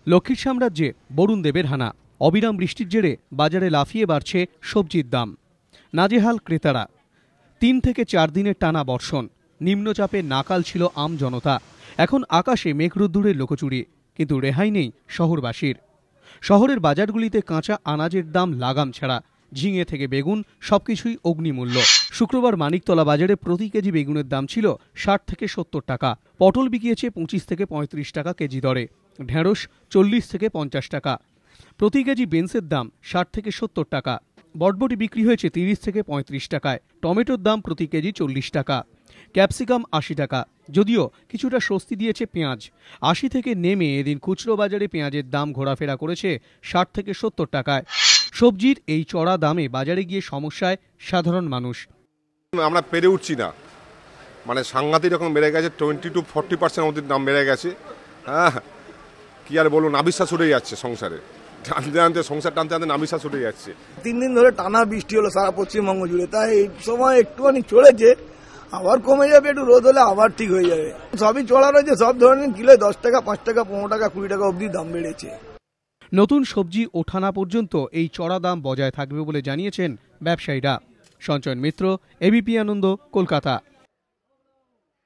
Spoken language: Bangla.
লক্ষ্মীর সাম্রাজ্যে বরুণ দেবের হানা। অবিরাম বৃষ্টির জেরে বাজারে লাফিয়ে বাড়ছে সবজির দাম। নাজেহাল ক্রেতারা। ৩ থেকে ৪ দিনের টানা বর্ষণ, নিম্নচাপে নাকাল ছিল আম জনতা। এখন আকাশে মেঘরোদ্দুরের লোকচুরি, কিন্তু রেহাই নেই শহরবাসীর। শহরের বাজারগুলিতে কাঁচা আনাজের দাম লাগাম ছাড়া। ঝিঙে থেকে বেগুন সবকিছুই অগ্নিমূল্য। শুক্রবার মানিকতলা বাজারে প্রতি কেজি বেগুনের দাম ছিল ৬০ থেকে ৭০ টাকা। পটল বিকিয়েছে ২৫ থেকে ৩৫ টাকা কেজি দরে। ঢেঁড়স ৪০ থেকে ৫০ টাকা। প্রতি কেজি বিনসের দাম ৬০ থেকে ৭০ টাকা। বটবটি বিক্রি হয়েছে ৩০ থেকে ৩৫ টাকায়। টমেটোর দাম প্রতি কেজি ৪০ টাকা। ক্যাপসিকাম ৮০ টাকা। যদিও কিছুটা স্বস্তি দিয়েছে পেঁয়াজ। ৮০ থেকে নেমে এদিন খুচরো বাজারে পেঁয়াজের দাম ঘোরাফেরা করেছে ৬০ থেকে ৭০ টাকায়। সবজির এই চড়া দামে বাজারে গিয়ে সমস্যায় সাধারণ মানুষ। আমরা পেরে উঠছি না, মানে সাংঘাতিক রকম বেড়ে গেছে। 20 to 40% অবধি দাম বেড়ে গেছে। হ্যাঁ, কি আর বলুন, নাবিশ্বাস উঠে যাচ্ছে সংসারে। টানতে টানতে সংসার টানতে টানতে নাবিশ্বাস উঠে যাচ্ছে। 3 দিন ধরে টানা বৃষ্টি হলো সারা পশ্চিমবঙ্গ জুড়ে, তাই এই সময় একটুখানি চড়েছে, আবার কমে যাবে, একটু রোদ হলে আবার ঠিক হয়ে যাবে। সবই চড়া রয়েছে, সব ধরনের কিলো 10 টাকা, 5 টাকা, 15 টাকা, 20 টাকা অবধি দাম বেড়েছে। নতুন সবজি ওঠা না পর্যন্ত এই চড়া দাম বজায় থাকবে বলে জানিয়েছেন ব্যবসায়ীরা। সঞ্চয়ন মিত্র, এবিপি আনন্দ, কলকাতা।